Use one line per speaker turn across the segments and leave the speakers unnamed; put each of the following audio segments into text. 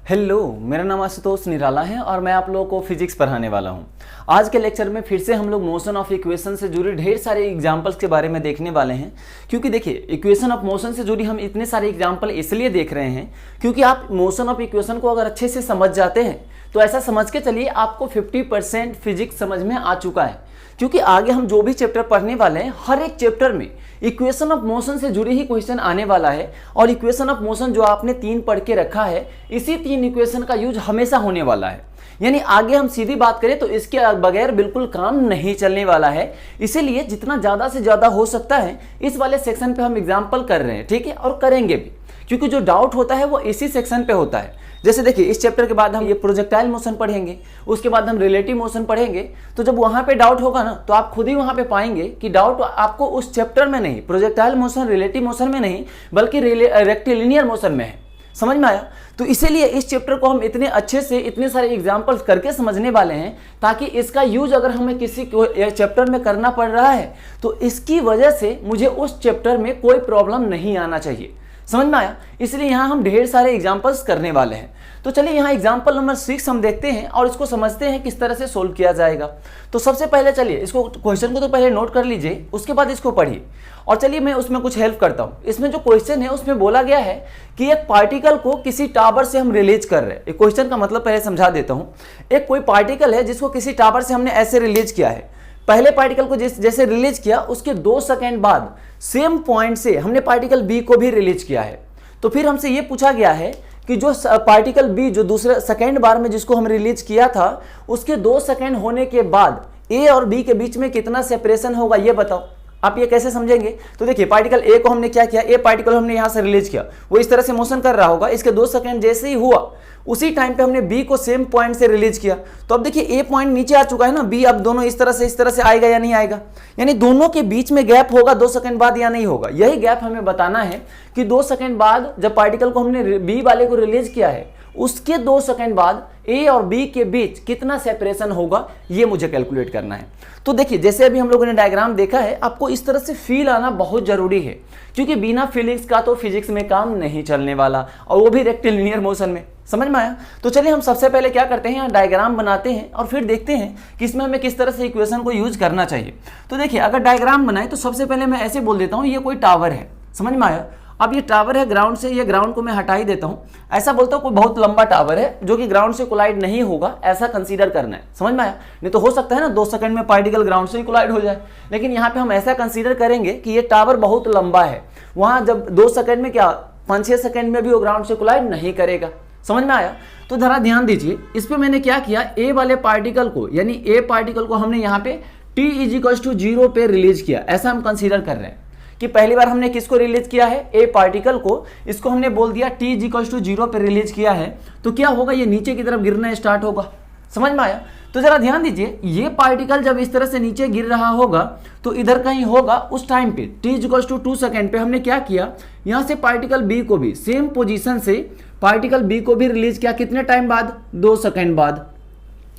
Hello, मेरा नाम आशुतोष निराला है और मैं आप लोगों को फिजिक्स पढ़ाने वाला हूं। आज के लेक्चर में फिर से हम लोग मोशन ऑफ इक्वेशन से जुड़े ढेर सारे एग्जांपल्स के बारे में देखने वाले हैं। क्योंकि देखिए, इक्वेशन ऑफ मोशन से जुड़ी हम इतने सारे एग्जांपल इसलिए देख रहे हैं क्योंकि आप मोशन ऑफ इक्वेशन को अगर अच्छे से समझ जाते हैं तो ऐसा समझ के चलिए आपको 50% फिजिक्स समझ में आ चुका है। क्योंकि आगे हम जो भी चैप्टर पढ़ने वाले हैं, हर एक चैप्टर में इक्वेशन ऑफ मोशन से जुड़ी ही क्वेश्चन आने वाला है। और इक्वेशन ऑफ मोशन जो आपने 3 पढ़ के रखा है, इसी 3 इक्वेशन का यूज हमेशा होने वाला है। यानी आगे हम सीधी बात करें तो इसके बगैर बिल्कुल काम नहीं चलने वाला है। इसीलिए जितना ज़्यादा से ज़्यादा हो सकता है इस वाले सेक्शन पे हम एग्जाम्पल कर रहे हैं, ठीक है, और करेंगे भी। क्योंकि जो डाउट होता है वो इसी सेक्शन पे होता है। जैसे देखिए, इस चैप्टर के बाद हम ये प्रोजेक्टाइल मोशन पढ़ेंगे, उसके बाद हम रिलेटिव मोशन पढ़ेंगे। तो जब वहाँ पे डाउट होगा ना, तो आप खुद ही वहाँ पे पाएंगे कि डाउट आपको उस चैप्टर में नहीं, प्रोजेक्टाइल मोशन रिलेटिव मोशन में नहीं, बल्कि रेक्टिलिनियर मोशन में है। समझ में आया? तो इसीलिए इस चैप्टर को हम इतने अच्छे से इतने सारे एग्जाम्पल्स करके समझने वाले हैं, ताकि इसका यूज अगर हमें किसी चैप्टर में करना पड़ रहा है तो इसकी वजह से मुझे उस चैप्टर में कोई प्रॉब्लम नहीं आना चाहिए। समझ में आया? इसलिए यहाँ हम ढेर सारे एग्जाम्पल्स करने वाले हैं। तो चलिए यहाँ एग्जाम्पल नंबर 6 हम देखते हैं और इसको समझते हैं किस तरह से सोल्व किया जाएगा। तो सबसे पहले चलिए इसको, क्वेश्चन को तो पहले नोट कर लीजिए, उसके बाद इसको पढ़िए। और चलिए मैं उसमें कुछ हेल्प करता हूँ। इसमें जो क्वेश्चन है उसमें बोला गया है कि एक पार्टिकल को किसी टावर से हम रिलीज कर रहे हैं। एक क्वेश्चन का मतलब पहले समझा देता हूँ। एक कोई पार्टिकल है जिसको किसी टावर से हमने ऐसे रिलीज किया है। पहले पार्टिकल को जैसे रिलीज किया, उसके 2 सेकेंड बाद सेम पॉइंट से हमने पार्टिकल बी को भी रिलीज किया है। तो फिर हमसे ये पूछा गया है कि जो पार्टिकल बी जो दूसरे सेकेंड बार में जिसको हम रिलीज किया था, उसके 2 सेकेंड होने के बाद ए और बी के बीच में कितना सेपरेशन होगा, ये बताओ। आप ये कैसे समझेंगे? तो देखिए, पार्टिकल ए को हमने क्या किया, ए पार्टिकल हमने यहाँ से रिलीज किया, वो इस तरह से मोशन कर रहा होगा। इसके 2 सेकेंड जैसे ही हुआ, उसी टाइम पे हमने बी को सेम पॉइंट से रिलीज किया। तो अब देखिए, ए पॉइंट नीचे आ चुका है ना, बी अब दोनों इस तरह से आएगा या नहीं आएगा, यानी दोनों के बीच में गैप होगा 2 सेकेंड बाद या नहीं होगा। यही गैप हमें बताना है कि 2 सेकेंड बाद जब पार्टिकल को हमने बी वाले को रिलीज किया है, उसके 2 सेकेंड बाद ए और बी के बीच कितना सेपरेशन होगा, ये मुझे कैलकुलेट करना है। तो देखिए, जैसे अभी हम लोगों ने डायग्राम देखा है, आपको इस तरह से फील आना बहुत जरूरी है, क्योंकि बिना फीलिंग्स का तो फिजिक्स में काम नहीं चलने वाला, और वो भी रेक्टिलिनियर मोशन में। समझ में आया? तो चलिए हम सबसे पहले क्या करते हैं, यहाँ डायग्राम बनाते हैं और फिर देखते हैं कि इसमें हमें किस तरह से इक्वेशन को यूज करना चाहिए। तो देखिए, अगर डायग्राम बनाए तो सबसे पहले मैं ऐसे बोल देता हूँ, ये कोई टावर है। समझ में आया? अब ये टावर है ग्राउंड से, ये ग्राउंड को मैं हटा ही देता हूँ। ऐसा बोलता हूँ कोई बहुत लंबा टावर है जो कि ग्राउंड से कोलाइड नहीं होगा, ऐसा कंसीडर करना है। समझ में आया? नहीं तो हो सकता है ना 2 सेकंड में पार्टिकल ग्राउंड से ही कोलाइड हो जाए, लेकिन यहाँ पे हम ऐसा कंसीडर करेंगे कि ये टावर बहुत लंबा है। वहाँ जब 2 सेकंड में क्या 5-6 सेकंड में भी वो ग्राउंड से कोलाइड नहीं करेगा। समझ में आया? तो जरा ध्यान दीजिए, इस पे मैंने क्या किया, ए वाले पार्टिकल को, यानी ए पार्टिकल को हमने यहाँ पे t = 0 पे रिलीज किया। ऐसा हम कंसीडर कर रहे हैं कि पहली बार हमने किसको रिलीज किया है, ए पार्टिकल को। इसको हमने बोल दिया t = 0 पे रिलीज किया है। तो क्या होगा, ये नीचे की तरफ गिरना स्टार्ट होगा। समझ में आया? तो जरा ध्यान दीजिए, ये पार्टिकल जब इस तरह से नीचे गिर रहा होगा तो इधर कहीं होगा। उस टाइम पे t = 2 सेकेंड पे हमने क्या किया, यहाँ से पार्टिकल बी को भी सेम पोजीशन से पार्टिकल बी को भी रिलीज किया। कितने टाइम बाद? 2 सेकेंड बाद।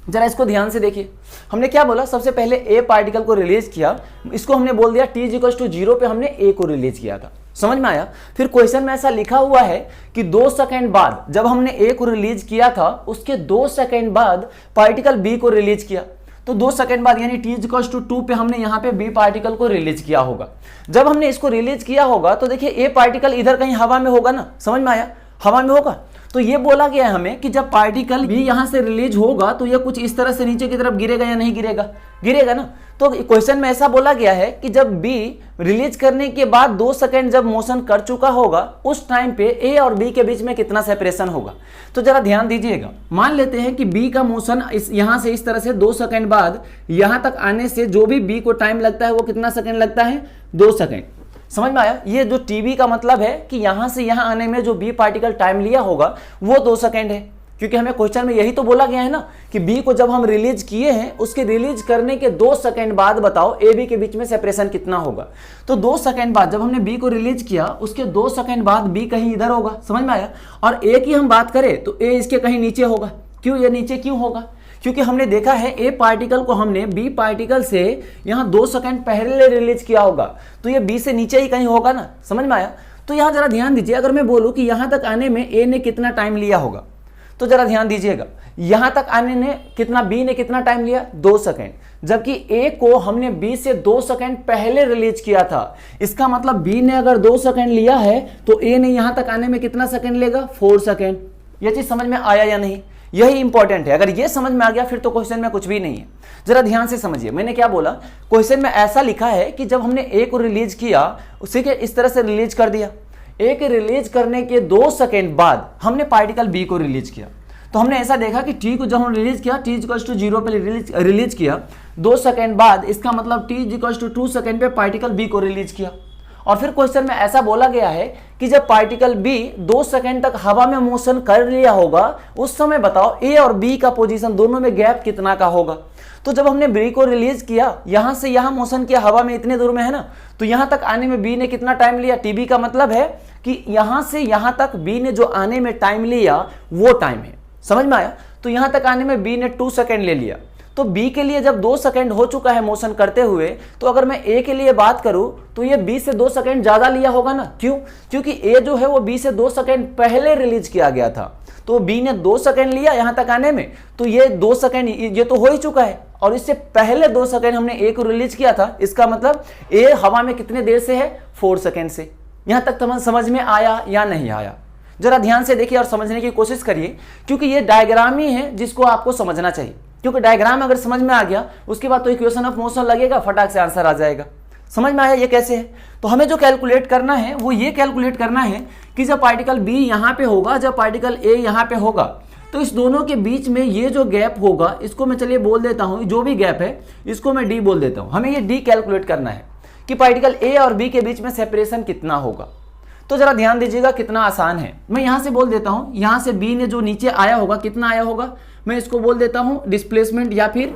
जरा इसको ध्यान से देखिए, हमने क्या बोला, सबसे पहले ए पार्टिकल को रिलीज किया, इसको हमने बोल दिया t = 0 पे हमने ए को रिलीज किया था। समझ में आया? फिर क्वेश्चन में ऐसा लिखा हुआ है कि 2 सेकेंड बाद जब हमने ए को रिलीज किया था, उसके 2 सेकेंड बाद पार्टिकल बी को रिलीज किया। तो 2 सेकेंड बाद यानी t = 2 पे हमने यहाँ पे बी पार्टिकल को रिलीज किया होगा। जब हमने इसको रिलीज किया होगा तो देखिए, ए पार्टिकल इधर कहीं हवा में होगा ना। समझ में आया? हवा में होगा। तो ये बोला गया है हमें कि जब पार्टिकल भी यहाँ से रिलीज होगा तो ये कुछ इस तरह से नीचे की तरफ गिरेगा या नहीं गिरेगा, गिरेगा ना। तो क्वेश्चन में ऐसा बोला गया है कि जब बी रिलीज करने के बाद 2 सेकेंड जब मोशन कर चुका होगा, उस टाइम पे ए और बी के बीच में कितना सेपरेशन होगा। तो जरा ध्यान दीजिएगा, मान लेते हैं कि बी का मोशन यहाँ से इस तरह से 2 सेकेंड बाद यहाँ तक आने से जो भी बी को टाइम लगता है वो कितना सेकेंड लगता है, 2 सेकेंड। समझ में आया? ये जो टीवी का मतलब है कि यहां से यहां आने में जो बी पार्टिकल टाइम लिया होगा वो 2 सेकेंड है। क्योंकि हमें क्वेश्चन में यही तो बोला गया है ना कि बी को जब हम रिलीज किए हैं, उसके रिलीज करने के 2 सेकेंड बाद बताओ ए बी के बीच में सेपरेशन कितना होगा। तो 2 सेकेंड बाद जब हमने बी को रिलीज किया, उसके 2 सेकेंड बाद बी कहीं इधर होगा। समझ में आया? और ए की हम बात करें तो ए इसके कहीं नीचे होगा। क्यों ये नीचे क्यों होगा? क्योंकि हमने देखा है ए पार्टिकल को हमने बी पार्टिकल से यहाँ 2 सेकेंड पहले रिलीज किया होगा, तो ये बी से नीचे ही कहीं होगा ना। समझ में आया? तो यहाँ जरा ध्यान दीजिए, अगर मैं बोलूँ कि यहाँ तक आने में ए ने कितना टाइम लिया होगा, तो जरा ध्यान दीजिएगा, यहां तक आने ने कितना, बी ने कितना टाइम लिया, 2 सेकेंड, जबकि ए को हमने बी से 2 सेकेंड पहले रिलीज किया था। इसका मतलब बी ने अगर 2 सेकेंड लिया है तो ए ने यहां तक आने में कितना सेकेंड लेगा, 4 सेकेंड। यह चीज समझ में आया या नहीं, यही इंपॉर्टेंट है। अगर ये समझ में आ गया फिर तो क्वेश्चन में कुछ भी नहीं है। जरा ध्यान से समझिए, मैंने क्या बोला, क्वेश्चन में ऐसा लिखा है कि जब हमने ए को रिलीज किया उसी के इस तरह से रिलीज कर दिया, ए के रिलीज करने के 2 सेकेंड बाद हमने पार्टिकल बी को रिलीज किया। तो हमने ऐसा देखा कि टी को जब हम रिलीज किया, टी इक्वल्स टू 0 पे रिलीज किया 2 सेकेंड बाद, इसका मतलब टी इक्वल्स टू 2 सेकेंड पे पार्टिकल बी को रिलीज किया। और फिर क्वेश्चन में ऐसा बोला गया है कि जब पार्टिकल बी 2 सेकेंड तक हवा में मोशन कर लिया होगा उस समय बताओ ए और बी का पोजीशन दोनों में गैप कितना का होगा। तो जब हमने बी को रिलीज किया, यहां से यहां मोशन किया, हवा में इतने दूर में है ना, तो यहां तक आने में बी ने कितना टाइम लिया, टीबी का मतलब है कि यहां से यहां तक बी ने जो आने में टाइम लिया वो टाइम है। समझ में आया? तो यहां तक आने में बी ने 2 सेकेंड ले लिया। तो बी के लिए जब 2 सेकेंड हो चुका है मोशन करते हुए, तो अगर मैं ए के लिए बात करूं तो ये बी से 2 सेकेंड ज्यादा लिया होगा ना। क्यों? क्योंकि ए जो है वो बी से 2 सेकेंड पहले रिलीज किया गया था, तो बी ने 2 सेकेंड लिया यहां तक आने में, तो ये 2 सेकेंड ये तो हो ही चुका है, और इससे पहले 2 सेकेंड हमने ए को रिलीज किया था। इसका मतलब ए हवा में कितने देर से है, 4 सेकेंड से। यहां तक समझ में आया या नहीं आया? जरा ध्यान से देखिए और समझने की कोशिश करिए, क्योंकि ये डायग्राम ही है जिसको आपको समझना चाहिए। क्योंकि डायग्राम अगर समझ में आ गया उसके बाद तो इक्वेशन ऑफ मोशन लगेगा, फटाक से आंसर आ जाएगा। समझ में आया ये कैसे है? तो हमें जो कैलकुलेट करना है वो ये कैलकुलेट करना है कि जब पार्टिकल बी यहां पे होगा, जब पार्टिकल ए यहां पे होगा, तो इस दोनों के बीच में ये जो गैप होगा इसको मैं चलिए बोल देता हूं, जो भी गैप है इसको मैं डी बोल देता हूं। हमें ये डी कैलकुलेट करना है कि पार्टिकल ए और बी के बीच में सेपरेशन कितना होगा। तो जरा ध्यान दीजिएगा कितना आसान है। मैं यहां से बोल देता हूं, यहां से बी ने जो नीचे आया होगा कितना आया होगा, मैं इसको बोल देता हूं डिस्प्लेसमेंट, या फिर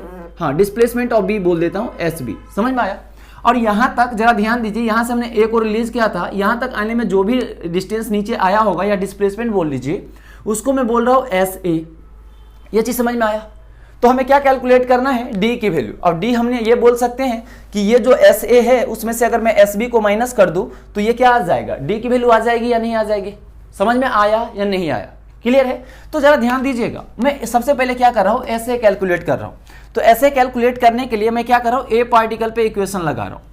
डिस्प्लेसमेंट ऑफ बी बोल देता हूं एस बी। समझ में आया? और यहां तक जरा ध्यान दीजिए, यहां से हमने ए को रिलीज किया था, यहां तक आने में जो भी डिस्टेंस नीचे आया होगा या डिस्प्लेसमेंट बोल लीजिए, उसको मैं बोल रहा हूं एस ए। ये चीज समझ में आया? तो हमें क्या कैलकुलेट करना है, डी की वैल्यू। और डी हमने ये बोल सकते हैं कि ये जो एस ए है उसमें से अगर मैं एस बी को माइनस कर दूं तो ये क्या आ जाएगा, डी की वैल्यू आ जाएगी या नहीं आ जाएगी? समझ में आया या नहीं आया? क्लियर है? तो जरा ध्यान दीजिएगा, मैं सबसे पहले क्या कर रहा हूं, ऐसे कैलकुलेट कर रहा हूं। तो ऐसे कैलकुलेट करने के लिए मैं क्या कर रहा हूं, ए पार्टिकल पे इक्वेशन लगा रहा हूं।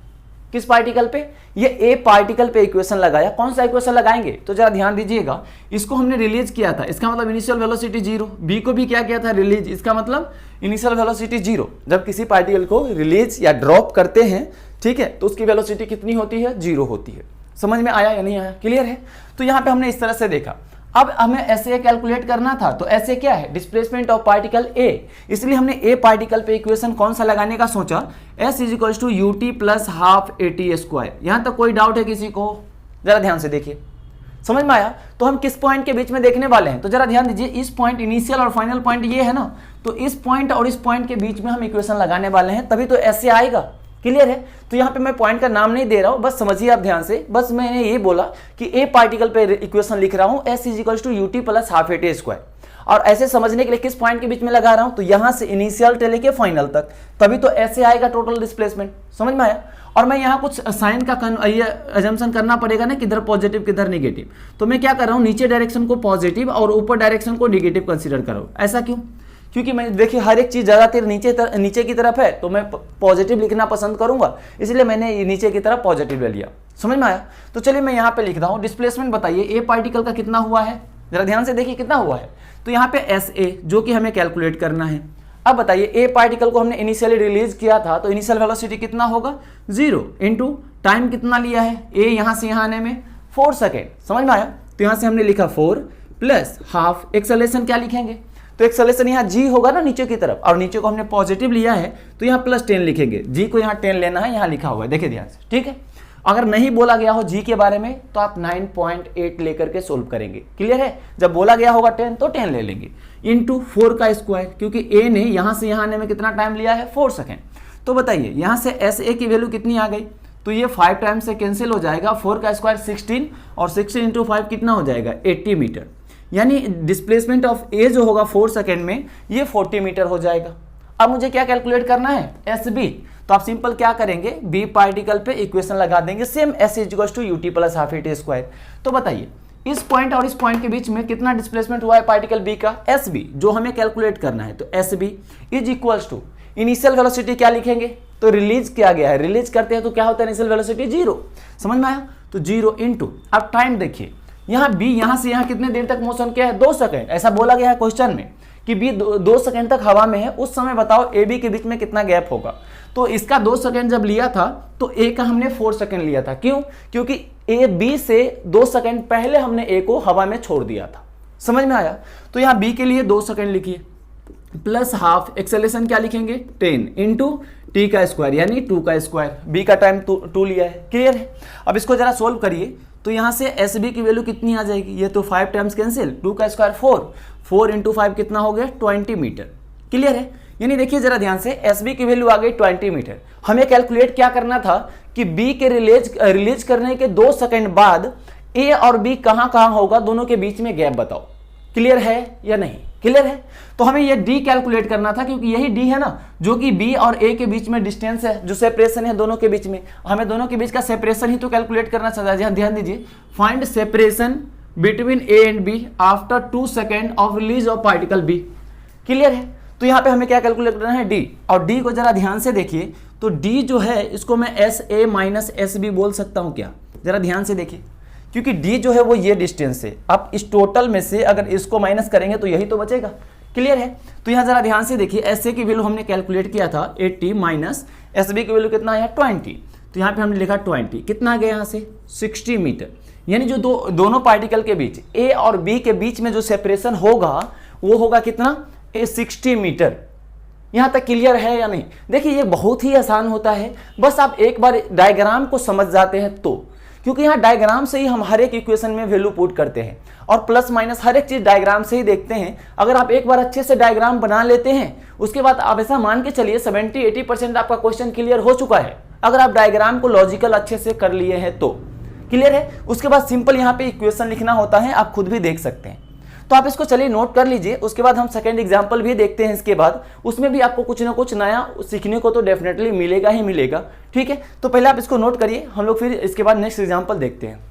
किस पार्टिकल पे? ये ए पार्टिकल पे इक्वेशन लगाया। कौन सा इक्वेशन लगाएंगे? तो जरा ध्यान दीजिएगा, इसको हमने रिलीज किया था, इसका मतलब इनिशियल वेलोसिटी 0। बी को भी क्या किया था, रिलीज, इसका मतलब इनिशियल वेलोसिटी 0। जब किसी पार्टिकल को रिलीज या ड्रॉप करते हैं, ठीक है, तो उसकी वेलोसिटी कितनी होती है, 0 होती है। समझ में आया या नहीं आया? क्लियर है? तो यहां पे हमने इस तरह से देखा। अब हमें ऐसे कैलकुलेट करना था, तो ऐसे क्या है, डिस्प्लेसमेंट ऑफ पार्टिकल ए, इसलिए हमने ए पार्टिकल पे इक्वेशन कौन सा लगाने का सोचा, s is equals to u t plus half a t square. यहां तक कोई डाउट है किसी को? जरा ध्यान से देखिए, समझ में आया? तो हम किस पॉइंट के बीच में देखने वाले हैं, तो जरा ध्यान दीजिए, इस पॉइंट इनिशियल और फाइनल पॉइंट ये है ना, तो इस पॉइंट और इस पॉइंट के बीच में हम इक्वेशन लगाने वाले हैं, तभी तो ऐसे आएगा। क्लियर है? तो यहाँ पे मैं पॉइंट का नाम नहीं दे रहा हूं, बस समझिए आप ध्यान से। बस मैंने ये बोला कि ए पार्टिकल पे इक्वेशन लिख रहा हूं, s is equals to u t plus half a t square. और ऐसे समझने के लिए किस पॉइंट के बीच में लगा रहा हूं, तो यहां से इनिशियल से लेके फाइनल तक, तभी तो ऐसे आएगा टोटल डिस्प्लेसमेंट। समझ में आया? और मैं यहाँ कुछ साइन का ये अजम्पशन करना पड़ेगा ना, किधर पॉजिटिव किधर निगेटिव। तो मैं क्या कर रहा हूँ, नीचे डायरेक्शन को पॉजिटिव और ऊपर डायरेक्शन को निगेटिव कंसिडर कर रहा हूँ। ऐसा क्यों? क्योंकि मैं देखिए हर एक चीज ज्यादातर नीचे की तरफ है, तो मैं पॉजिटिव लिखना पसंद करूंगा, इसलिए मैंने नीचे की तरफ पॉजिटिव ले लिया। समझ में आया? तो चलिए मैं यहाँ पे लिख रहा हूँ, डिस्प्लेसमेंट बताइए ए पार्टिकल का कितना हुआ है, जरा ध्यान से देखिए कितना हुआ है। तो यहाँ पे एस ए जो कि हमें कैलकुलेट करना है। अब बताइए, ए पार्टिकल को हमने इनिशियली रिलीज किया था, तो इनिशियल वेलोसिटी कितना होगा, 0 इंटू टाइम कितना लिया है, ए यहाँ से यहाँ आने में 4 सेकेंड। समझ में आया? तो यहाँ से हमने लिखा 4 प्लस हाफ, एक्सेलरेशन क्या लिखेंगे, तो एक्सेलरेशन यहाँ जी होगा ना नीचे की तरफ, और नीचे को हमने पॉजिटिव लिया है तो यहाँ प्लस 10 लिखेंगे। जी को यहाँ 10 लेना है, यहाँ लिखा हुआ है, देखिए ध्यान से, ठीक है। अगर नहीं बोला गया हो जी के बारे में तो आप 9.8 लेकर के सोल्व करेंगे। क्लियर है? जब बोला गया होगा 10 तो 10 ले लेंगे, इंटू 4 का स्क्वायर, क्योंकि ए ने यहाँ से यहाँ आने में कितना टाइम लिया है, 4 सेकेंड। तो बताइए यहाँ से एस ए की वैल्यू कितनी आ गई, तो ये 5 टाइम से कैंसिल हो जाएगा, 4 का स्क्वायर 16 और 16 इंटू 5 कितना हो जाएगा, 80 मीटर। यानी डिस्प्लेसमेंट ऑफ ए जो होगा 4 सेकेंड में ये 40 मीटर हो जाएगा। अब मुझे क्या कैलकुलेट करना है, एस बी। तो आप सिंपल क्या करेंगे, बी पार्टिकल पे इक्वेशन लगा देंगे, same s is equals to u t plus half a t square. तो बताइए इस पॉइंट और इस पॉइंट के बीच में कितना डिस्प्लेसमेंट हुआ है पार्टिकल बी का, एस बी, जो हमें कैलकुलेट करना है। तो s B is equals to initial velocity क्या लिखेंगे, तो रिलीज किया गया है, रिलीज करते हैं तो क्या होता है इनिशियल वेलोसिटी 0, समझ में आया। तो 0 इंटू, अब टाइम देखिए, यहाँ बी यहाँ से यहाँ कितने देर तक मोशन किया है, 2 सेकंड, ऐसा बोला गया है क्वेश्चन में कि बी 2 सेकंड तक हवा में है। उस समय बताओ ए बी के बीच में कितना गैप होगा। तो इसका 2 सेकंड जब लिया था तो ए का हमने 4 सेकंड लिया था, क्यों, क्योंकि ए बी से 2 सेकंड पहले हमने ए को हवा में छोड़ दिया था, समझ में आया। तो यहाँ बी के लिए 2 सेकंड लिखिए, प्लस हाफ एक्सेलेरेशन क्या लिखेंगे 10 इंटू टी का स्क्वायर यानी 2 का स्क्वायर, बी का टाइम 2 लिया है, क्लियर है। अब इसको जरा सोल्व करिए तो यहाँ से एस बी की वैल्यू कितनी आ जाएगी, ये तो 5 टाइम्स कैंसिल, 2 का स्क्वायर 4 इंटू 5 कितना हो गया 20 मीटर, क्लियर है। यानी देखिए जरा ध्यान से, एस बी की वैल्यू आ गई 20 मीटर। हमें कैलकुलेट क्या करना था कि बी के रिलीज करने के 2 सेकंड बाद ए और बी कहाँ कहाँ होगा, दोनों के बीच में गैप बताओ, क्लियर है या नहीं, क्लियर है। तो हमें ये डी कैलकुलेट करना था, क्योंकि यही डी है ना जो कि बी और ए के बीच में डिस्टेंस है, जो सेपरेशन है दोनों के बीच में, हमें दोनों के बीच का सेपरेशन ही तो कैलकुलेट करना चाहता है। ध्यान दीजिए, find separation between A and B after 2 second of release of particle B, clear है। तो यहाँ पे हमें क्या कैलकुलेट करना है, डी, और डी को जरा ध्यान से देखिए, तो डी जो है इसको मैं s A minus s B बोल सकता हूँ क्या, जरा ध्यान से देखिए, क्योंकि डी जो है वो ये डिस्टेंस है। अब इस टोटल में से अगर इसको माइनस करेंगे तो यही तो बचेगा, क्लियर है। तो यहाँ जरा ध्यान से देखिए, एस ए की वैल्यू हमने कैलकुलेट किया था 80 माइनस एस बी की वैल्यू कितना है 20, तो यहाँ पे हमने लिखा 20, कितना आ गया यहाँ से 60 मीटर। यानी जो दोनों पार्टिकल के बीच ए और बी के बीच में जो सेपरेशन होगा वो होगा कितना 60 मीटर। यहाँ तक क्लियर है या नहीं। देखिए ये बहुत ही आसान होता है, बस आप एक बार डायग्राम को समझ जाते हैं तो, क्योंकि यहाँ डायग्राम से ही हम हर एक इक्वेशन में वैल्यू पुट करते हैं और प्लस माइनस हर एक चीज डायग्राम से ही देखते हैं। अगर आप एक बार अच्छे से डायग्राम बना लेते हैं, उसके बाद आप ऐसा मान के चलिए 70-80% आपका क्वेश्चन क्लियर हो चुका है, अगर आप डायग्राम को लॉजिकल अच्छे से कर लिए हैं तो, क्लियर है। उसके बाद सिंपल यहाँ पे इक्वेशन लिखना होता है, आप खुद भी देख सकते हैं। तो आप इसको चलिए नोट कर लीजिए, उसके बाद हम सेकंड एग्जांपल भी देखते हैं इसके बाद, उसमें भी आपको कुछ ना कुछ नया सीखने को तो डेफिनेटली मिलेगा ही मिलेगा, ठीक है। तो पहले आप इसको नोट करिए, हम लोग फिर इसके बाद नेक्स्ट एग्जांपल देखते हैं।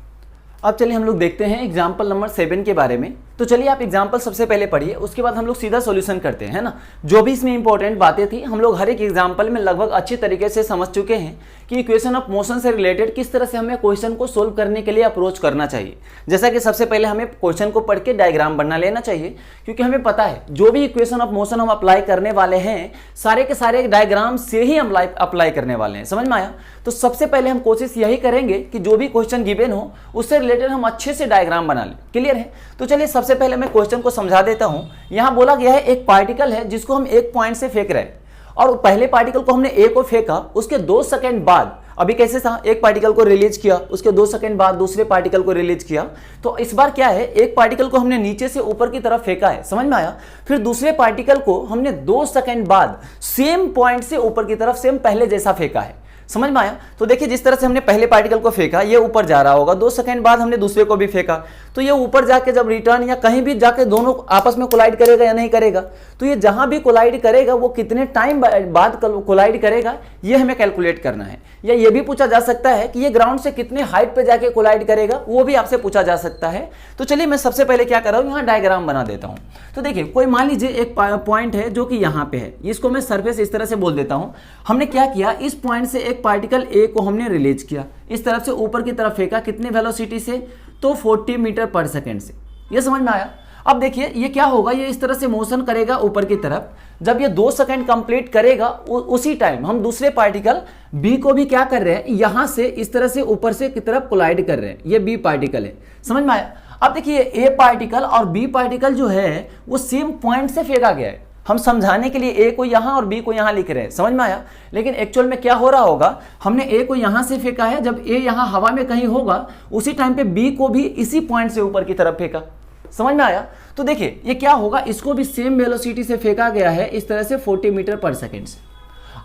अब चलिए हम लोग देखते हैं एग्जाम्पल नंबर 7 के बारे में। तो चलिए आप एग्जाम्पल सबसे पहले पढ़िए, उसके बाद हम लोग सीधा सॉल्यूशन करते हैं, है ना। जो भी इसमें इंपॉर्टेंट बातें थी हम लोग हर एक एग्जाम्पल में लगभग अच्छी तरीके से समझ चुके हैं कि इक्वेशन ऑफ मोशन से रिलेटेड किस तरह से हमें क्वेश्चन को सोल्व करने के लिए अप्रोच करना चाहिए। जैसा कि सबसे पहले हमें क्वेश्चन को पढ़ के डायग्राम बना लेना चाहिए, क्योंकि हमें पता है जो भी इक्वेशन ऑफ मोशन हम अप्लाई करने वाले हैं सारे के सारे डायग्राम से ही हम अप्लाई करने वाले हैं, समझ में आया। तो सबसे पहले हम कोशिश यही करेंगे कि जो भी क्वेश्चन गिवन हो उससे रिलेटेड हम अच्छे से डायग्राम बना लें, क्लियर है। तो चलिए सबसे पहले मैं क्वेश्चन को समझा देता हूं। यहां बोला गया है एक पार्टिकल है जिसको हम एक पॉइंट से फेंक रहे हैं, और पहले पार्टिकल को हमने ए को फेंका, उसके 2 सेकंड बाद, अभी कैसे था, एक पार्टिकल को रिलीज किया, उसके 2 सेकंड बाद दूसरे पार्टिकल को रिलीज किया। तो इस बार क्या है, एक पार्टिकल को हमने नीचे से ऊपर की तरफ फेंका है, समझ में आया। फिर दूसरे पार्टिकल को हमने 2 सेकंड बाद सेम पॉइंट से ऊपर की तरफ सेम पहले जैसा फेंका है, समझ में आया। तो देखिए जिस तरह से हमने पहले पार्टिकल को फेंका ये ऊपर जा रहा होगा, 2 सेकंड बाद हमने दूसरे को भी फेंका, तो ये ऊपर जाके जब रिटर्न या कहीं भी जाके दोनों आपस में कोलाइड करेगा या नहीं करेगा, तो ये जहां भी कोलाइड करेगा वो कितने टाइम बाद कोलाइड करेगा ये हमें कैलकुलेट करना है। या ये भी पूछा जा सकता है कि ये ग्राउंड से कितने हाइट पे जाके कोलाइड करेगा, वो भी आपसे पूछा जा सकता है। तो चलिए मैं सबसे पहले क्या कर रहा हूँ, यहाँ डायग्राम बना देता हूँ। तो देखिए कोई मान लीजिए एक पॉइंट है जो कि यहाँ पे है, इसको मैं सरफेस इस तरह से बोल देता हूँ। हमने क्या किया, इस पॉइंट से एक पार्टिकल ए को हमने रिलीज किया, इस तरफ से ऊपर की तरफ फेंका, कितने वेलोसिटी से, तो 40 मीटर पर सेकेंड से, ये समझ में आया। अब देखिए ये क्या होगा, ये इस तरह से मोशन करेगा ऊपर की तरफ, जब ये 2 सेकंड कंप्लीट करेगा उसी टाइम हम दूसरे पार्टिकल बी को भी क्या कर रहे हैं, यहां से इस तरह से ऊपर से की तरफ कोलाइड कर रहे हैं, ये बी पार्टिकल है, समझ में आया। अब देखिए ए पार्टिकल और बी पार्टिकल जो है वो सेम पॉइंट से फेंका गया है, हम समझाने के लिए ए को यहां और बी को यहां लिख रहे हैं, समझ में आया। लेकिन एक्चुअल में क्या हो रहा होगा, हमने ए को यहां से फेंका है, जब ए यहां हवा में कहीं होगा उसी टाइम पे बी को भी इसी पॉइंट से ऊपर की तरफ फेंका, समझ में आया। तो देखिए ये क्या होगा, इसको भी सेम वेलोसिटी से फेंका गया है इस तरह से 40 मीटर पर सेकेंड से।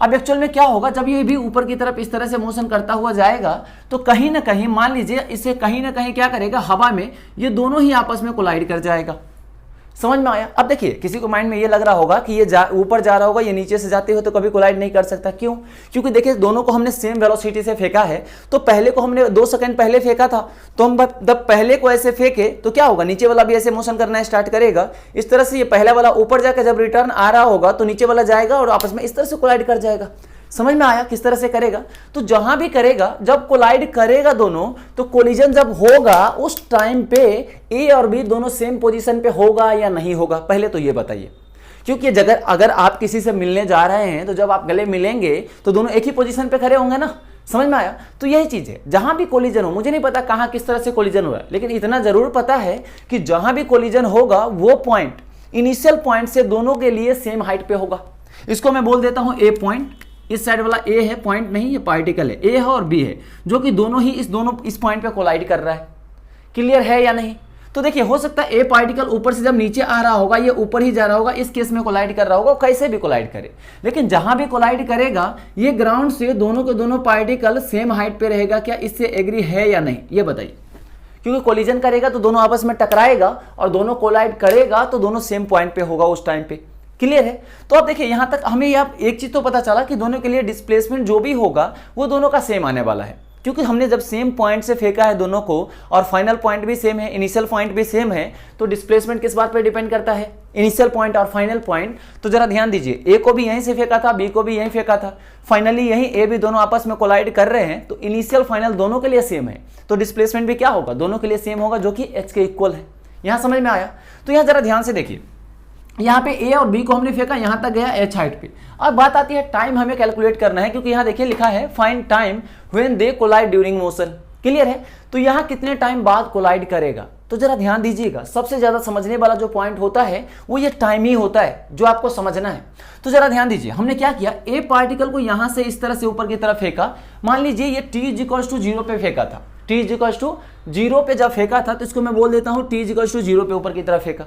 अब एक्चुअल में क्या होगा, जब ये भी ऊपर की तरफ इस तरह से मोशन करता हुआ जाएगा तो कहीं ना कहीं मान लीजिए इसे कहीं ना कहीं क्या करेगा, हवा में ये दोनों ही आपस में कोलाइड कर जाएगा, समझ में आया? अब देखिए किसी को माइंड में ये लग रहा होगा कि ये ऊपर जा रहा होगा, ये नीचे से जाते हुए तो कभी कोलाइड नहीं कर सकता। क्यों? क्योंकि देखिए दोनों को हमने सेम वेलोसिटी से फेंका है, तो पहले को हमने 2 सेकंड पहले फेंका था, तो हम जब पहले को ऐसे फेंके तो क्या होगा, नीचे वाला भी ऐसे मोशन करना स्टार्ट करेगा। इस तरह से ये पहला वाला ऊपर जाकर जब रिटर्न आ रहा होगा तो नीचे वाला जाएगा और आपस में इस तरह से कोलाइड कर जाएगा। समझ में आया किस तरह से करेगा? तो जहां भी करेगा, जब कोलाइड करेगा दोनों, तो कोलिजन जब होगा उस टाइम पे ए और बी दोनों सेम पोजीशन पे होगा या नहीं होगा, पहले तो ये बताइए। क्योंकि अगर आप किसी से मिलने जा रहे हैं तो जब आप गले मिलेंगे तो दोनों एक ही पोजीशन पे खड़े होंगे ना। समझ में आया? तो यही चीज है, जहां भी कोलिजन हो, मुझे नहीं पता कहां किस तरह से कोलिजन हुआ है, लेकिन इतना जरूर पता है कि जहां भी कोलिजन होगा वो पॉइंट इनिशियल पॉइंट से दोनों के लिए सेम हाइट पे होगा। इसको मैं बोल देता हूं ए पॉइंट। इस साइड वाला ए है, पॉइंट नहीं, ये पार्टिकल है, ए है और बी है, जो कि दोनों ही इस पॉइंट पे कोलाइड कर रहा है। क्लियर है या नहीं? तो देखिए हो सकता है ए पार्टिकल ऊपर से जब नीचे आ रहा होगा, ये ऊपर ही जा रहा होगा, इस केस में कोलाइड कर रहा होगा, कैसे भी कोलाइड करे, लेकिन जहां भी कोलाइड करेगा ये ग्राउंड से दोनों के दोनों पार्टिकल सेम हाइट पे रहेगा। क्या इससे एग्री है या नहीं, ये बताइए? क्योंकि कोलिजन करेगा तो दोनों आपस में टकराएगा और दोनों कोलाइड करेगा तो दोनों सेम पॉइंट पे होगा उस टाइम पे। क्लियर है? तो अब देखिए यहां तक हमें यह एक चीज तो पता चला कि दोनों के लिए डिस्प्लेसमेंट जो भी होगा वो दोनों का सेम आने वाला है, क्योंकि हमने जब सेम पॉइंट से फेंका है दोनों को और फाइनल पॉइंट भी सेम है, इनिशियल पॉइंट भी सेम है, तो डिस्प्लेसमेंट किस बात पर डिपेंड करता है? इनिशियल पॉइंट और फाइनल पॉइंट। तो जरा ध्यान दीजिए, ए को भी यहीं से फेंका था, बी को भी यहीं फेंका था, फाइनली यहीं ए बी दोनों आपस में कोलाइड कर रहे हैं, तो इनिशियल फाइनल दोनों के लिए सेम है, तो डिस्प्लेसमेंट भी क्या होगा, दोनों के लिए सेम होगा, जो कि एच के इक्वल है। यहां समझ में आया? तो यहां जरा ध्यान से देखिए, यहाँ पे ए और बी को हमने फेंका, यहाँ तक गया एच हाइट पे। अब बात आती है टाइम हमें कैलकुलेट करना है, क्योंकि यहाँ देखिए लिखा है find time when they collide during motion. Clear है? तो यहाँ कितने टाइम बाद कोलाइड करेगा, तो जरा ध्यान दीजिएगा, सबसे ज्यादा समझने वाला जो पॉइंट होता है वो ये टाइम ही होता है जो आपको समझना है। तो जरा ध्यान दीजिए, हमने क्या किया, ए पार्टिकल को यहां से इस तरह से ऊपर की तरफ फेंका। मान लीजिए ये t=0 पे फेंका था, t=0 पे जब फेंका था तो इसको मैं बोल देता हूं t=0 पे ऊपर की तरफ फेंका।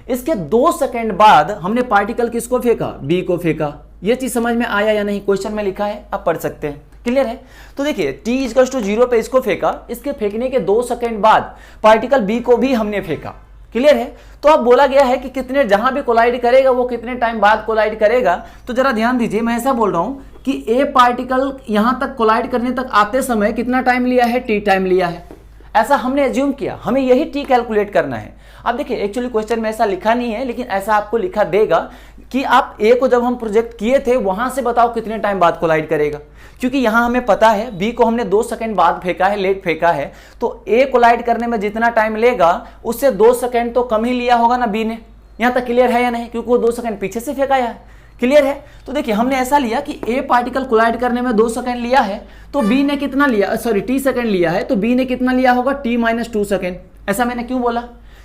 इसके 2 सेकंड बाद हमने पार्टिकल किसको फेंका, बी को फेंका। यह चीज समझ में आया या नहीं? क्वेश्चन में लिखा है, आप पढ़ सकते हैं। क्लियर है? तो देखिए t=0 पे इसको फेंका, इसके फेंकने के 2 सेकंड बाद पार्टिकल बी को भी हमने फेंका। क्लियर है? तो अब बोला गया है कि कितने, जहां भी कोलाइड करेगा वो कितने टाइम बाद कोलाइड करेगा। तो जरा ध्यान दीजिए, मैं ऐसा बोल रहा हूं कि ए पार्टिकल यहां तक कोलाइड करने तक आते समय कितना टाइम लिया है, टी टाइम लिया है, ऐसा हमने एज्यूम किया, हमें यही टी कैलकुलेट करना है। अब देखिए एक्चुअली क्वेश्चन में ऐसा लिखा नहीं है, लेकिन ऐसा आपको लिखा देगा कि आप ए को जब हम प्रोजेक्ट किए थे वहां से बताओ कितने टाइम बाद कोलाइड करेगा, क्योंकि यहां हमें पता है बी को हमने 2 सेकंड बाद फेंका है, लेट फेंका है, तो ए कोलाइड करने में जितना टाइम लेगा उससे 2 सेकंड तो कम ही लिया होगा ना बी ने। यहां तक क्लियर है या नहीं? क्योंकि वो 2 सेकंड पीछे से फेंका है। क्लियर है? तो देखिए हमने ऐसा लिया कि ए पार्टिकल कोलाइड करने में 2 सेकंड लिया है, तो बी ने कितना लिया, सॉरी टी सेकंड लिया है, तो बी ने कितना लिया होगा, t-2 सेकंड। ऐसा मैंने क्यों बोला?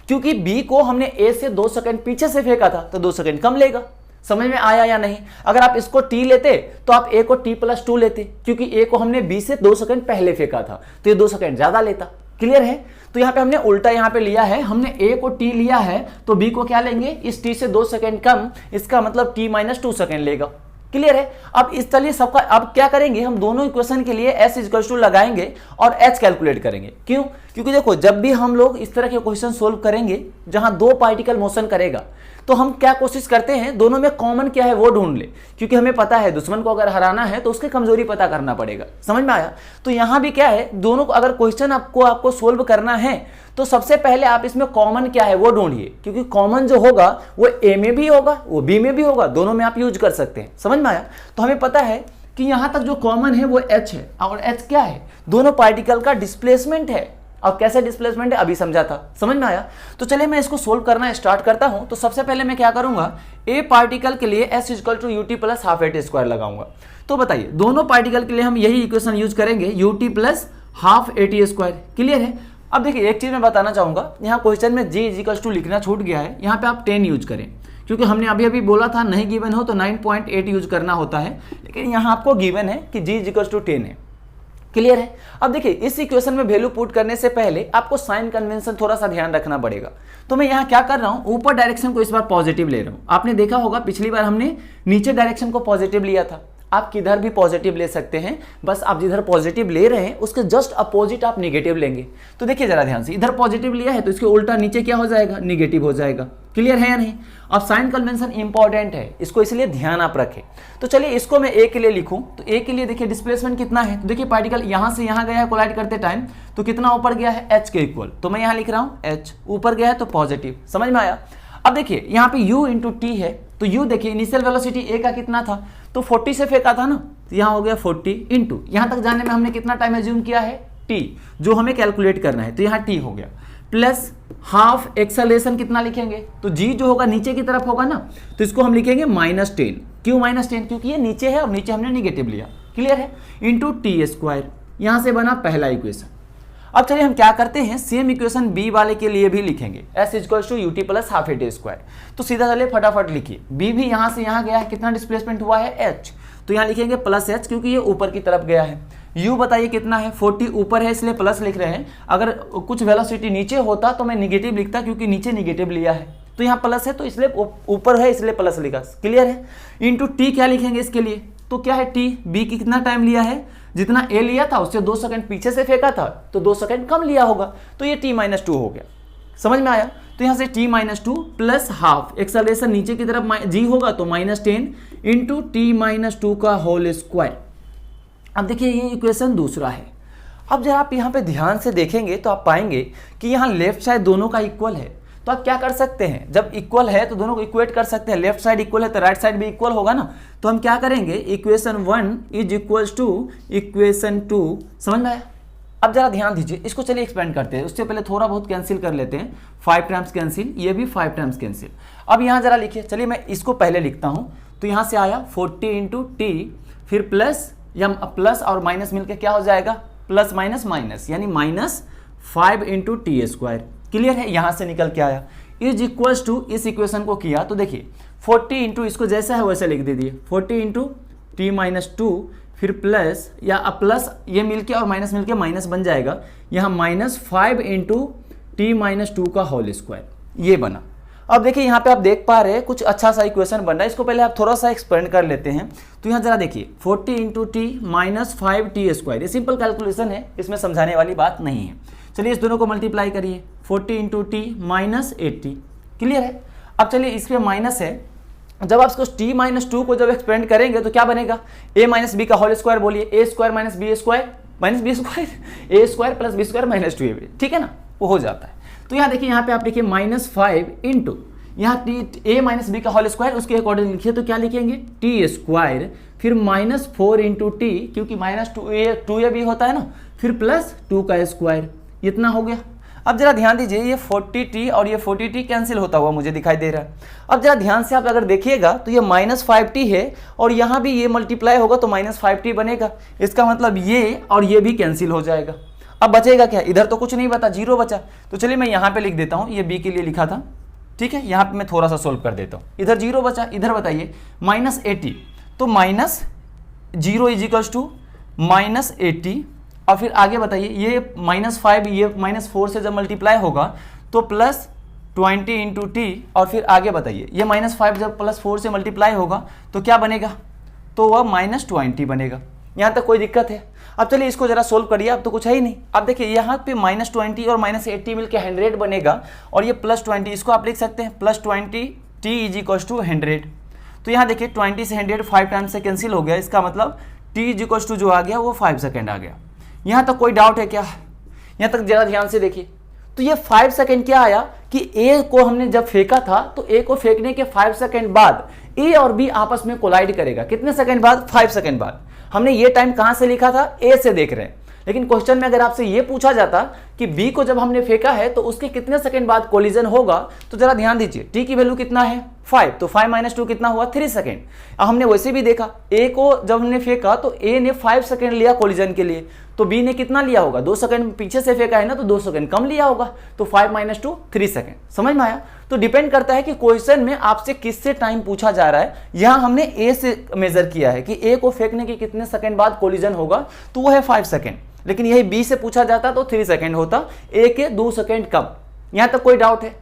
क्योंकि बी को हमने ए से 2 सेकंड पीछे से फेंका था, तो 2 सेकंड कम लेगा। समझ में आया या नहीं? अगर आप इसको टी लेते तो आप ए को t+2 लेते, क्योंकि ए को हमने बी से 2 सेकंड पहले फेंका था, तो ये 2 सेकंड ज्यादा लेता। क्लियर है? तो यहाँ पे हमने उल्टा यहाँ पे लिया है, हमने ए को टी लिया है तो बी को क्या लेंगे, इस टी से 2 सेकंड कम, इसका मतलब t-2 सेकंड लेगा। क्लियर है? अब इस चलिए सबका, अब क्या करेंगे, हम दोनों इक्वेशन के लिए s लगाएंगे और h कैलकुलेट करेंगे। क्यों? क्योंकि देखो जब भी हम लोग इस तरह के क्वेश्चन सोल्व करेंगे जहां 2 पार्टिकल मोशन करेगा, तो हम क्या कोशिश करते हैं, दोनों में कॉमन क्या है वो ढूंढ ले, क्योंकि हमें पता है दुश्मन को अगर हराना है तो उसकी कमजोरी पता करना पड़ेगा। समझ में आया? तो यहां भी क्या है, दोनों को अगर क्वेश्चन आपको सोल्व करना है तो सबसे पहले आप इसमें कॉमन क्या है वो ढूंढिए, क्योंकि कॉमन जो होगा वो ए में भी होगा, वो बी में भी होगा, दोनों में आप यूज कर सकते हैं। समझ में आया? तो हमें पता है कि यहां तक जो कॉमन है वो एच है, और एच क्या है, दोनों पार्टिकल का डिस्प्लेसमेंट है। अब कैसे डिस्प्लेसमेंट है अभी समझा था। समझ में आया? तो चलिए मैं इसको सोल्व करना स्टार्ट करता हूं। तो सबसे पहले मैं क्या करूंगा, ए पार्टिकल के लिए s = ut + ½ at² लगाऊंगा। तो बताइए दोनों पार्टिकल के लिए हम यही इक्वेशन यूज करेंगे, ut + ½ at²। क्लियर है? अब देखिए एक चीज मैं बताना चाहूंगा, यहाँ क्वेश्चन में g = लिखना छूट गया है, यहाँ पे आप 10 यूज करें, क्योंकि हमने अभी बोला था नहीं गिवन हो तो 9.8 यूज करना होता है, लेकिन यहाँ आपको गिवन है कि g = 10 है। क्लियर है? अब देखिए इस इक्वेशन में वैल्यू पुट करने से पहले आपको साइन कन्वेंशन थोड़ा सा ध्यान रखना पड़ेगा। तो मैं यहाँ क्या कर रहा हूँ, ऊपर डायरेक्शन को इस बार पॉजिटिव ले रहा हूँ। आपने देखा होगा पिछली बार हमने नीचे डायरेक्शन को पॉजिटिव लिया था, आप किधर भी पॉजिटिव ले सकते हैं, बस आप जिधर पॉजिटिव ले रहे हैं उसके जस्ट अपोजिट आप नेगेटिव लेंगे। तो देखिए जरा ध्यान से, इधर पॉजिटिव लिया है तो इसके उल्टा नीचे क्या हो जाएगा, नेगेटिव हो जाएगा। क्लियर है या नहीं? अब साइन कन्वेंशन इंपॉर्टेंट है, इसको इसलिए ध्यान आप रखें। तो चलिए इसको मैं ए के लिए लिखूं, तो ए के लिए देखिए डिस्प्लेसमेंट कितना है, तो देखिए पार्टिकल यहां से यहां गया है कोलाइड करते टाइम, तो कितना ऊपर गया है, h के इक्वल, तो मैं यहां लिख रहा हूं h, ऊपर गया है तो पॉजिटिव, समझ में आया? अब देखिए यहाँ पे u इंटू टी है, तो u देखिए इनिशियल वेलोसिटी a का कितना था, तो 40 से फेंका था ना, तो यहाँ हो गया 40 इंटू यहाँ तक जाने में हमने कितना टाइम एज्यूम किया है, t, जो हमें कैलकुलेट करना है, तो यहाँ t हो गया, प्लस हाफ एक्सेलरेशन कितना लिखेंगे, तो g जो होगा नीचे की तरफ होगा ना, तो इसको हम लिखेंगे -10। क्यों -10? क्योंकि ये नीचे है और नीचे हमने निगेटिव लिया, क्लियर है, इंटू टी स्क्वायर, यहाँ से बना पहला इक्वेशन। अब चलिए हम क्या करते हैं, सेम इक्वेशन बी वाले के लिए भी लिखेंगे, s equals to u t plus half a t square. तो सीधा चलिए फटाफट लिखिए, b भी यहाँ से यहाँ गया है, कितना डिस्प्लेसमेंट हुआ है h, तो यहाँ लिखेंगे प्लस h क्योंकि ये ऊपर की तरफ गया है। u बताइए कितना है, 40 ऊपर है इसलिए प्लस लिख रहे हैं, अगर कुछ वेलोसिटी नीचे होता तो मैं निगेटिव लिखता क्योंकि नीचे निगेटिव लिया है, तो यहाँ प्लस है तो इसलिए ऊपर है इसलिए प्लस लिखा, क्लियर है। इंटू टी क्या लिखेंगे इसके लिए, तो क्या है t, b की कितना टाइम लिया है, जितना a लिया था उससे 2 सेकंड पीछे से फेंका था तो 2 सेकंड कम लिया होगा, तो ये t-2 हो गया, समझ में आया? तो यहाँ से t-2 प्लस हाफ एक्सेलरेशन नीचे की तरफ g होगा तो -10 इंटू t-2 का होल स्क्वायर। अब देखिए ये इक्वेशन दूसरा है। अब जब आप यहाँ पे ध्यान से देखेंगे तो आप पाएंगे कि यहाँ लेफ्ट साइड दोनों का इक्वल है, तो आप क्या कर सकते हैं, जब इक्वल है तो दोनों को इक्वेट कर सकते हैं, लेफ्ट साइड इक्वल है तो राइट साइड भी इक्वल होगा ना, तो हम क्या करेंगे, equation 1 is equals to equation 2, समझ में आया? अब जरा ध्यान दीजिए, इसको चलिए एक्सपेंड करते हैं, उससे पहले थोड़ा बहुत कैंसिल कर लेते हैं, 5 टाइम्स कैंसिल, ये भी 5 टाइम्स कैंसिल। अब यहाँ जरा लिखिए, चलिए मैं इसको पहले लिखता हूँ, तो यहाँ से आया 40 इंटू टी, फिर प्लस या प्लस और माइनस मिलकर क्या हो जाएगा, प्लस माइनस माइनस, यानी -5 इंटू टी स्क्वायर, क्लियर है? यहाँ से निकल के आया इज इक्वल्स टू, इस इक्वेशन को किया तो देखिए 40 इंटू, इसको जैसा है वैसे लिख दीजिए, 40 इंटू t-2, फिर प्लस या प्लस ये मिलके और माइनस मिलके माइनस बन जाएगा, यहाँ -5 इंटू t-2 का होल स्क्वायर, ये बना। अब देखिए यहाँ पे आप देख पा रहे हैं कुछ अच्छा सा इक्वेशन बन रहा है, इसको पहले आप थोड़ा सा एक्सपेंड कर लेते हैं, तो यहाँ जरा देखिए 40 इंटू t-5t स्क्वायर, ये सिंपल कैलकुलेशन है, इसमें समझाने वाली बात नहीं है। चलिए इस दोनों को मल्टीप्लाई करिए, 40 इंटू t-80, क्लियर है? अब चलिए इसके माइनस है, जब आप इसको t-2 को जब एक्सपेंड करेंगे तो क्या बनेगा, a माइनस बी का होल स्क्वायर, बोलिए a square minus b square a square plus b square minus 2ab, ठीक है ना, वो हो जाता है। तो यहाँ देखिए, यहाँ पे आप देखिए -5 इंटू यहाँ a माइनस बी का होल स्क्वायर, उसके अकॉर्डिंग लिखिए तो क्या लिखेंगे, t स्क्वायर, फिर -4 इंटू टी, क्योंकि -2a भी होता है ना, फिर प्लस 2 का स्क्वायर, इतना हो गया। अब जरा ध्यान दीजिए, ये 40t और ये 40t कैंसिल होता हुआ मुझे दिखाई दे रहा है। अब जरा ध्यान से आप अगर देखिएगा तो ये -5t है और यहाँ भी ये मल्टीप्लाई होगा तो -5t बनेगा, इसका मतलब ये और ये भी कैंसिल हो जाएगा। अब बचेगा क्या, इधर तो कुछ नहीं बता, 0 बचा, तो चलिए मैं यहाँ पे लिख देता हूँ, ये b के लिए लिखा था, ठीक है, यहाँ पे मैं थोड़ा सा सोल्व कर देता हूँ, इधर 0 बचा, इधर बताइए -80, तो -0 इज इक्वल्स टू -80, और फिर आगे बताइए ये -5 ये -4 से जब मल्टीप्लाई होगा तो +20 इंटू टी, और फिर आगे बताइए ये -5 जब +4 से मल्टीप्लाई होगा तो क्या बनेगा, तो वह -20 बनेगा। यहाँ तक कोई दिक्कत है? अब चलिए इसको जरा सोल्व करिए, अब तो कुछ है ही नहीं। अब देखिए यहाँ पे -20 और -80 मिलकर 100 बनेगा, और ये +20, इसको आप लिख सकते हैं +20 t इज इक्वल्स टू 100। तो यहाँ देखिए 20 से 100 5 टाइम्स से कैंसिल हो गया, इसका मतलब t इज इक्वल्स टू जो आ गया वो 5 सेकेंड आ गया। यहाँ तक कोई डाउट है क्या? यहाँ तक जरा ध्यान से देखिए, तो ये 5 सेकेंड क्या आया कि a को हमने जब फेंका था तो a को फेंकने के 5 सेकेंड बाद a और b आपस में कोलाइड करेगा, कितने सेकेंड बाद, 5 सेकेंड बाद। हमने ये टाइम कहां से लिखा था, a से देख रहे हैं, लेकिन क्वेश्चन में अगर आपसे ये पूछा जाता कि b को जब हमने फेंका है तो उसके कितने सेकंड बाद कोलिजन होगा, तो जरा ध्यान दीजिए t की वैल्यू कितना है 5, तो 5 - 2 कितना हुआ 3 सेकंड। अब हमने वैसे भी देखा a को जब हमने फेंका तो a ने 5 सेकंड लिया कोलिजन के लिए, तो b ने कितना लिया होगा, 2 सेकंड पीछे से फेंका है ना, तो 2 सेकंड कम लिया होगा, तो 5 - 2 3 सेकंड। समझ में आया? तो डिपेंड करता है कि क्वेश्चन में आपसे किससे टाइम पूछा जा रहा है। यहाँ हमने a से मेजर किया है कि a को फेंकने के कितने सेकंड बाद कोलिजन होगा, तो वो है 5 सेकंड, लेकिन यही b से पूछा जाता तो 3 सेकंड होता, a के 2 सेकंड कम। यहाँ तक कोई डाउट है?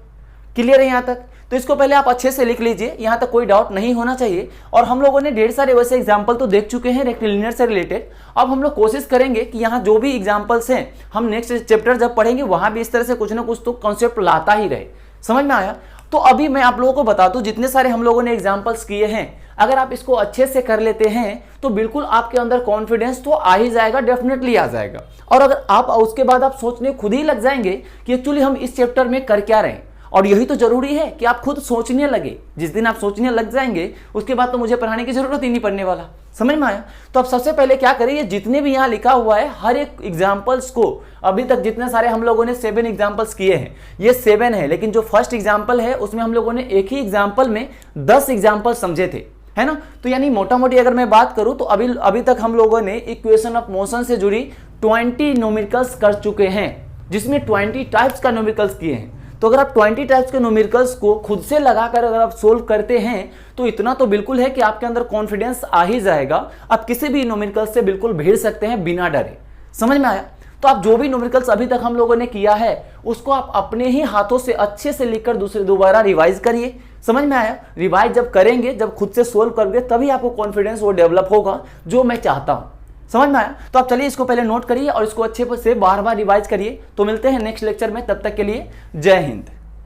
क्लियर है यहाँ तक? तो इसको पहले आप अच्छे से लिख लीजिए, यहाँ तक कोई डाउट नहीं होना चाहिए। और हम लोगों ने ढेर सारे वैसे एग्जाम्पल तो देख चुके हैं रेक्टिलिनियर से रिलेटेड। अब हम लोग कोशिश करेंगे कि यहाँ जो भी एग्जाम्पल्स हैं हम नेक्स्ट चैप्टर जब पढ़ेंगे वहाँ भी इस तरह से कुछ ना कुछ तो कॉन्सेप्ट लाता ही रहे। समझ में आया? तो अभी मैं आप लोगों को बता दूं, जितने सारे हम लोगों ने एग्जाम्पल्स किए हैं, अगर आप इसको अच्छे से कर लेते हैं तो बिल्कुल आपके अंदर कॉन्फिडेंस तो आ ही जाएगा, डेफिनेटली आ जाएगा। और अगर आप उसके बाद आप सोचने खुद ही लग जाएंगे कि एक्चुअली हम इस चैप्टर में कर क्या रहे हैं, और यही तो जरूरी है कि आप खुद सोचने लगे। जिस दिन आप सोचने लग जाएंगे उसके बाद तो मुझे पढ़ाने की जरूरत ही नहीं पड़ने वाला। समझ में आया? तो अब सबसे पहले क्या करिए, जितने भी यहाँ लिखा हुआ है हर एक एग्जाम्पल्स को, अभी तक जितने सारे हम लोगों ने 7 एग्जाम्पल्स किए हैं, ये 7 है, लेकिन जो फर्स्ट एग्जाम्पल है उसमें हम लोगों ने एक ही एग्जाम्पल में 10 एग्जाम्पल समझे थे, है ना। तो यानी मोटा मोटी अगर मैं बात करूं तो अभी तक हम लोगों ने इक्वेशन ऑफ मोशन से जुड़ी 20 न्यूमेरिकल्स कर चुके हैं, जिसमें 20 टाइप्स का न्यूमेरिकल्स किए हैं। तो अगर आप 20 टाइप्स के न्यूमेरिकल्स को खुद से लगाकर अगर आप सोल्व करते हैं तो इतना तो बिल्कुल है कि आपके अंदर कॉन्फिडेंस आ ही जाएगा। आप किसी भी न्यूमेरिकल्स से बिल्कुल भिड़ सकते हैं बिना डरे। समझ में आया? तो आप जो भी न्यूमेरिकल्स अभी तक हम लोगों ने किया है उसको आप अपने ही हाथों से अच्छे से लिखकर दोबारा रिवाइज करिए। समझ में आया? रिवाइज जब करेंगे, जब खुद से सोल्व करोगे, तभी आपको कॉन्फिडेंस वो डेवलप होगा जो मैं चाहता हूं। समझ में आया? तो आप चलिए इसको पहले नोट करिए और इसको अच्छे से बार बार रिवाइज करिए। तो मिलते हैं नेक्स्ट लेक्चर में, तब तक के लिए जय हिंद।